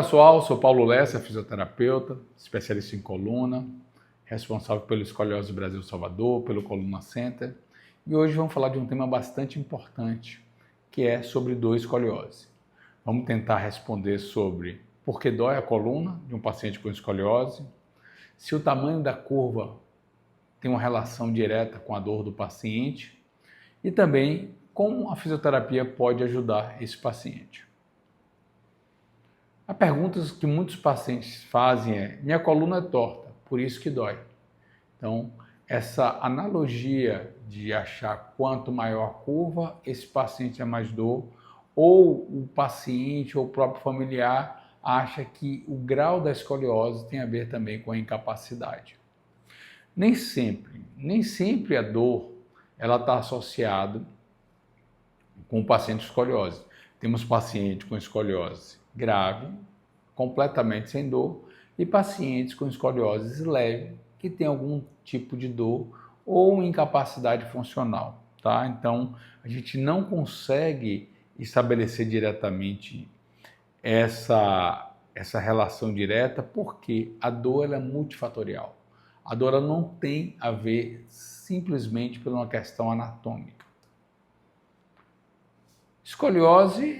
pessoal, sou Paulo Lessa, fisioterapeuta, especialista em coluna, responsável pelo Escoliose Brasil Salvador, pelo Coluna Center, e hoje vamos falar de um tema bastante importante, que é sobre dor e escoliose. Vamos tentar responder sobre por que dói a coluna de um paciente com escoliose, se o tamanho da curva tem uma relação direta com a dor do paciente e também como a fisioterapia pode ajudar esse paciente. A pergunta que muitos pacientes fazem é: minha coluna é torta, por isso que dói. Então, essa analogia de achar quanto maior a curva, esse paciente é mais dor, ou o paciente ou o próprio familiar acha que o grau da escoliose tem a ver também com a incapacidade. Nem sempre a dor ela está associada com o paciente com escoliose. Temos paciente com escoliose grave, completamente sem dor, e pacientes com escoliose leve, que tem algum tipo de dor ou incapacidade funcional, tá? Então, a gente não consegue estabelecer diretamente essa relação direta, porque a dor ela é multifatorial. A dor ela não tem a ver simplesmente por uma questão anatômica. Escoliose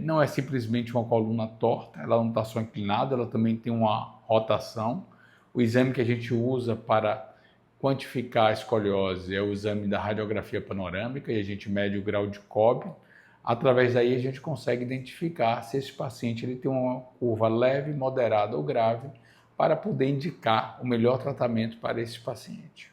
não é simplesmente uma coluna torta, ela não está só inclinada, ela também tem uma rotação. O exame que a gente usa para quantificar a escoliose é o exame da radiografia panorâmica e a gente mede o grau de Cobb. Através daí a gente consegue identificar se esse paciente ele tem uma curva leve, moderada ou grave para poder indicar o melhor tratamento para esse paciente.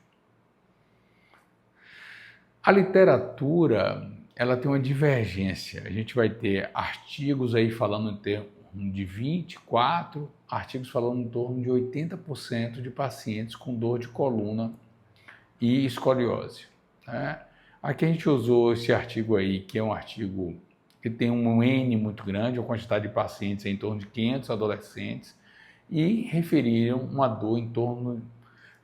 A literatura ela tem uma divergência. A gente vai ter artigos aí falando em torno de 24, artigos falando em torno de 80% de pacientes com dor de coluna e escoliose, né? Aqui a gente usou esse artigo aí, que é um artigo que tem um N muito grande, a quantidade de pacientes é em torno de 500 adolescentes, e referiram uma dor em torno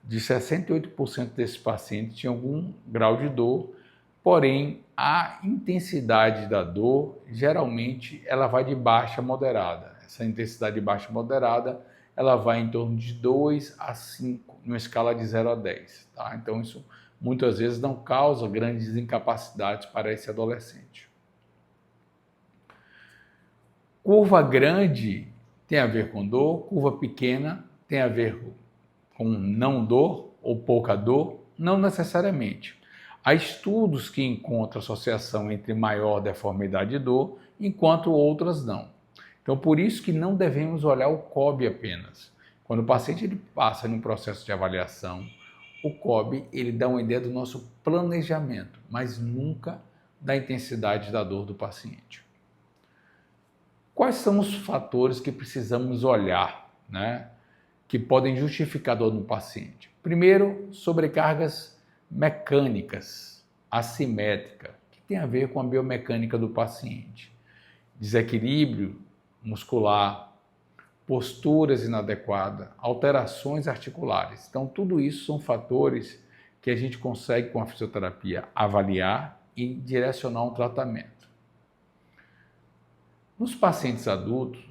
de 68% desses pacientes tinham algum grau de dor, porém a intensidade da dor geralmente ela vai de baixa a moderada. Essa intensidade de baixa a moderada ela vai em torno de 2 a 5, numa escala de 0 a 10. Tá? Então isso muitas vezes não causa grandes incapacidades para esse adolescente. Curva grande tem a ver com dor, curva pequena tem a ver com não dor ou pouca dor? Não necessariamente. Há estudos que encontram associação entre maior deformidade e dor, enquanto outras não. Então, por isso que não devemos olhar o Cobb apenas. Quando o paciente ele passa num processo de avaliação, o Cobb ele dá uma ideia do nosso planejamento, mas nunca da intensidade da dor do paciente. Quais são os fatores que precisamos olhar, né, que podem justificar a dor no paciente? Primeiro, sobrecargas mecânicas, assimétricas, que tem a ver com a biomecânica do paciente. Desequilíbrio muscular, posturas inadequadas, alterações articulares. Então, tudo isso são fatores que a gente consegue, com a fisioterapia, avaliar e direcionar um tratamento. Nos pacientes adultos,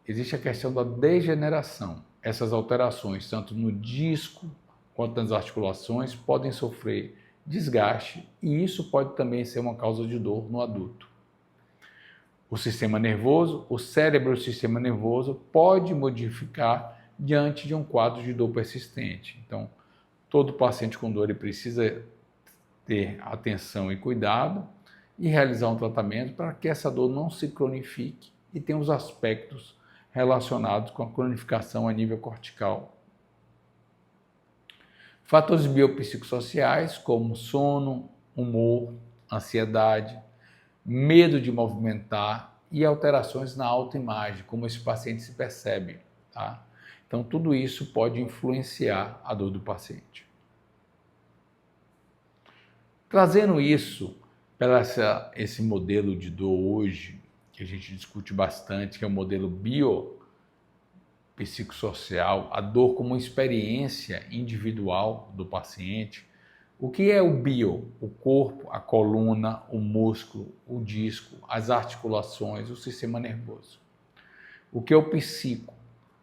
existe a questão da degeneração. Essas alterações, tanto no disco quanto nas articulações, podem sofrer desgaste e isso pode também ser uma causa de dor no adulto. O sistema nervoso, o cérebro e o sistema nervoso pode modificar diante de um quadro de dor persistente. Então, todo paciente com dor ele precisa ter atenção e cuidado e realizar um tratamento para que essa dor não se cronifique e tenha os aspectos relacionados com a cronificação a nível cortical. Fatores biopsicossociais como sono, humor, ansiedade, medo de movimentar e alterações na autoimagem, como esse paciente se percebe, tá? Então, tudo isso pode influenciar a dor do paciente. Trazendo isso para esse modelo de dor hoje, que a gente discute bastante, que é o modelo biopsicossocial, a dor como experiência individual do paciente. O que é o bio? O corpo, a coluna, o músculo, o disco, as articulações, o sistema nervoso. O que é o psico?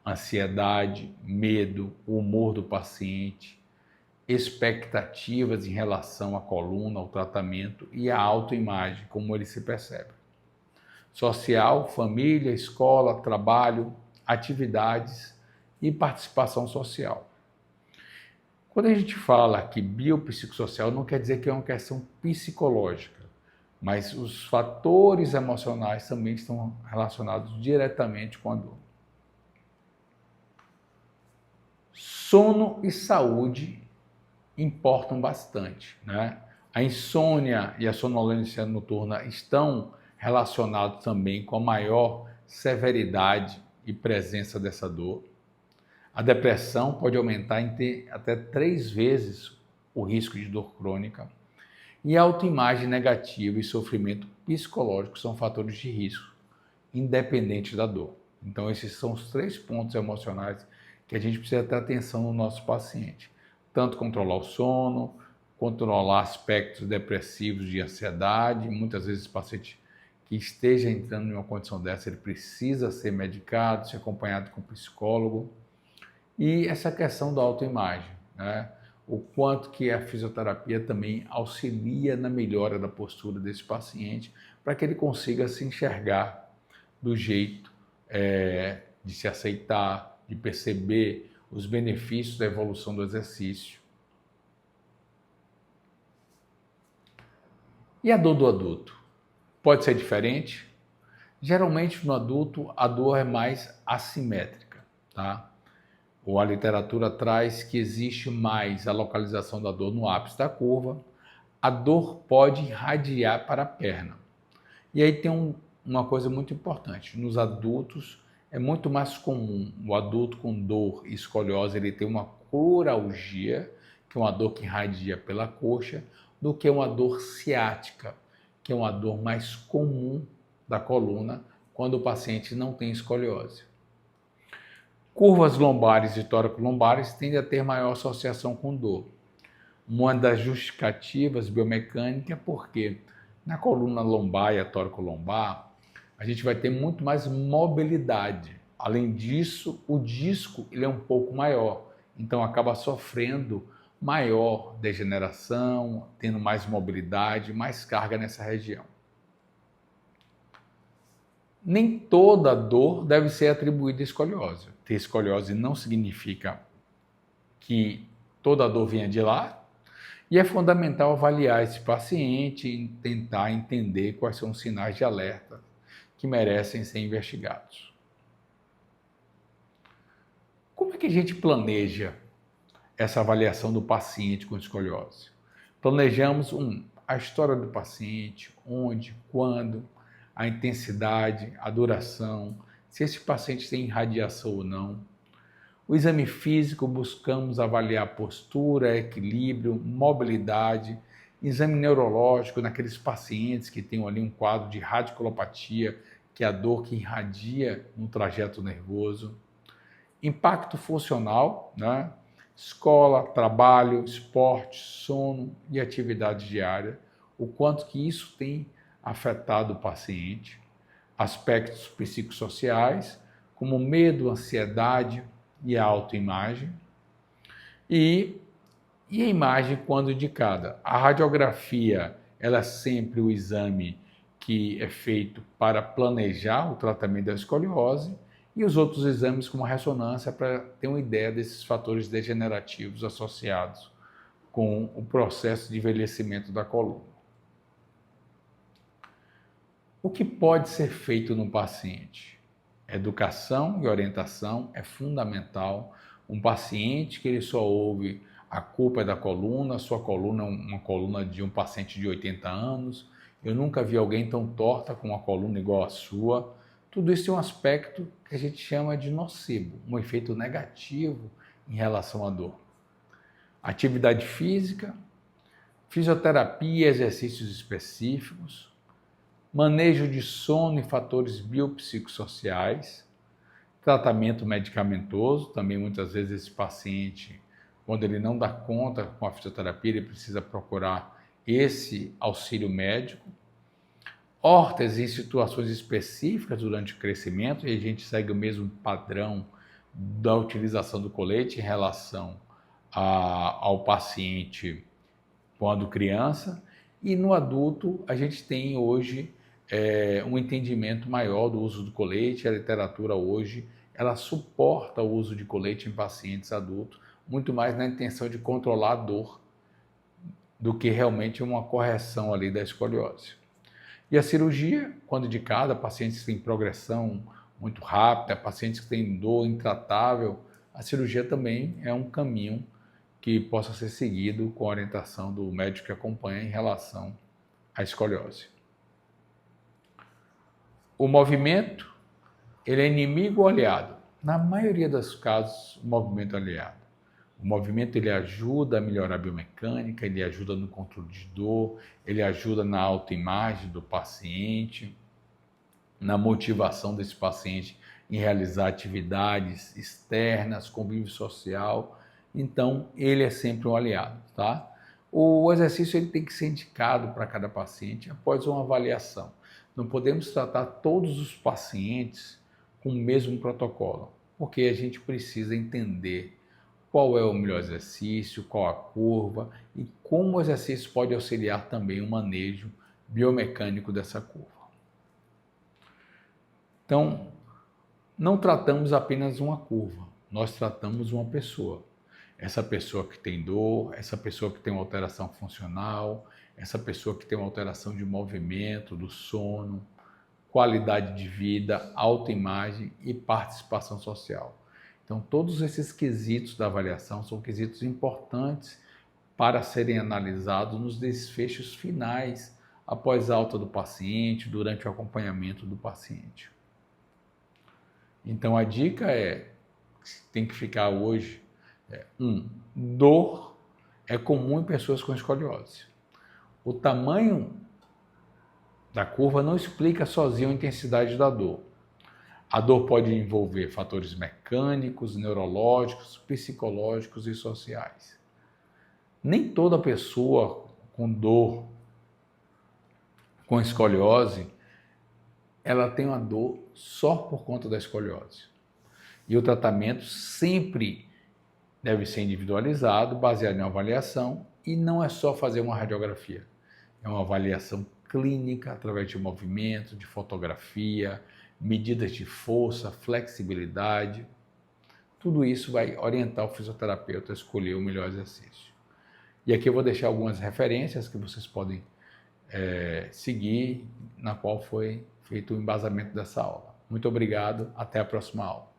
Ansiedade, medo, o humor do paciente, expectativas em relação à coluna, ao tratamento e à autoimagem, como ele se percebe. Social, família, escola, trabalho, atividades e participação social. Quando a gente fala que biopsicossocial, não quer dizer que é uma questão psicológica, mas os fatores emocionais também estão relacionados diretamente com a dor. Sono e saúde importam bastante, né? A insônia e a sonolência noturna estão relacionados também com a maior severidade e presença dessa dor. A depressão pode aumentar em até 3 vezes o risco de dor crônica. E a autoimagem negativa e sofrimento psicológico são fatores de risco, independente da dor. Então, esses são os 3 pontos emocionais que a gente precisa ter atenção no nosso paciente. Tanto controlar o sono, controlar aspectos depressivos de ansiedade. Muitas vezes o paciente que esteja entrando em uma condição dessa, ele precisa ser medicado, ser acompanhado com um psicólogo. E essa questão da autoimagem, né? O quanto que a fisioterapia também auxilia na melhora da postura desse paciente para que ele consiga se enxergar do jeito de se aceitar, de perceber os benefícios da evolução do exercício. E a dor do adulto? Pode ser diferente? Geralmente no adulto a dor é mais assimétrica, tá? Ou a literatura traz que existe mais a localização da dor no ápice da curva. A dor pode irradiar para a perna. E aí tem uma coisa muito importante. Nos adultos é muito mais comum o adulto com dor e escoliose ele ter uma coralgia, que é uma dor que irradia pela coxa, do que uma dor ciática, que é uma dor mais comum da coluna quando o paciente não tem escoliose. Curvas lombares e tóraco-lombares tendem a ter maior associação com dor. Uma das justificativas biomecânicas é porque na coluna lombar e a tóraco-lombar a gente vai ter muito mais mobilidade. Além disso, o disco ele é um pouco maior, então acaba sofrendo maior degeneração, tendo mais mobilidade, mais carga nessa região. Nem toda dor deve ser atribuída à escoliose. Ter escoliose não significa que toda dor venha de lá, e é fundamental avaliar esse paciente e tentar entender quais são os sinais de alerta que merecem ser investigados. Como é que a gente planeja essa avaliação do paciente com escoliose? Planejamos a história do paciente, onde, quando, a intensidade, a duração, se esse paciente tem irradiação ou não. O exame físico, buscamos avaliar postura, equilíbrio, mobilidade, exame neurológico naqueles pacientes que têm ali um quadro de radiculopatia, que é a dor que irradia no trajeto nervoso. Impacto funcional, né? Escola, trabalho, esporte, sono e atividade diária, o quanto que isso tem afetado o paciente, aspectos psicossociais, como medo, ansiedade e a autoimagem, e a imagem quando indicada. A radiografia, ela é sempre o exame que é feito para planejar o tratamento da escoliose, e os outros exames como a ressonância para ter uma ideia desses fatores degenerativos associados com o processo de envelhecimento da coluna. O que pode ser feito no paciente? Educação e orientação é fundamental. Um paciente que ele só ouve a culpa é da coluna, sua coluna é uma coluna de um paciente de 80 anos, eu nunca vi alguém tão torta com uma coluna igual a sua. Tudo isso tem um aspecto que a gente chama de nocebo, um efeito negativo em relação à dor. Atividade física, fisioterapia e exercícios específicos, manejo de sono e fatores biopsicossociais, tratamento medicamentoso, também muitas vezes esse paciente, quando ele não dá conta com a fisioterapia, ele precisa procurar esse auxílio médico. órteses em situações específicas durante o crescimento, e a gente segue o mesmo padrão da utilização do colete em relação ao paciente quando criança, e no adulto a gente tem hoje um entendimento maior do uso do colete. A literatura hoje ela suporta o uso de colete em pacientes adultos, muito mais na intenção de controlar a dor do que realmente uma correção ali da escoliose. E a cirurgia, quando indicada, pacientes que têm progressão muito rápida, pacientes que têm dor intratável, a cirurgia também é um caminho que possa ser seguido com a orientação do médico que acompanha em relação à escoliose. O movimento, ele é inimigo ou aliado? Na maioria dos casos, o movimento é aliado. O movimento ele ajuda a melhorar a biomecânica, ele ajuda no controle de dor, ele ajuda na autoimagem do paciente, na motivação desse paciente em realizar atividades externas, convívio social. Então, ele é sempre um aliado, tá? O exercício ele tem que ser indicado para cada paciente após uma avaliação. Não podemos tratar todos os pacientes com o mesmo protocolo, porque a gente precisa entender qual é o melhor exercício, qual a curva e como o exercício pode auxiliar também o manejo biomecânico dessa curva. Então, não tratamos apenas uma curva, nós tratamos uma pessoa. Essa pessoa que tem dor, essa pessoa que tem uma alteração funcional, essa pessoa que tem uma alteração de movimento, do sono, qualidade de vida, autoimagem e participação social. Então, todos esses quesitos da avaliação são quesitos importantes para serem analisados nos desfechos finais, após a alta do paciente, durante o acompanhamento do paciente. Então, a dica tem que ficar hoje, dor é comum em pessoas com escoliose. O tamanho da curva não explica sozinho a intensidade da dor. A dor pode envolver fatores mecânicos, neurológicos, psicológicos e sociais. Nem toda pessoa com dor, com escoliose, ela tem uma dor só por conta da escoliose. E o tratamento sempre deve ser individualizado, baseado em uma avaliação, e não é só fazer uma radiografia. É uma avaliação clínica através de movimento, de fotografia, medidas de força, flexibilidade. Tudo isso vai orientar o fisioterapeuta a escolher o melhor exercício. E aqui eu vou deixar algumas referências que vocês podem seguir, na qual foi feito o embasamento dessa aula. Muito obrigado, até a próxima aula.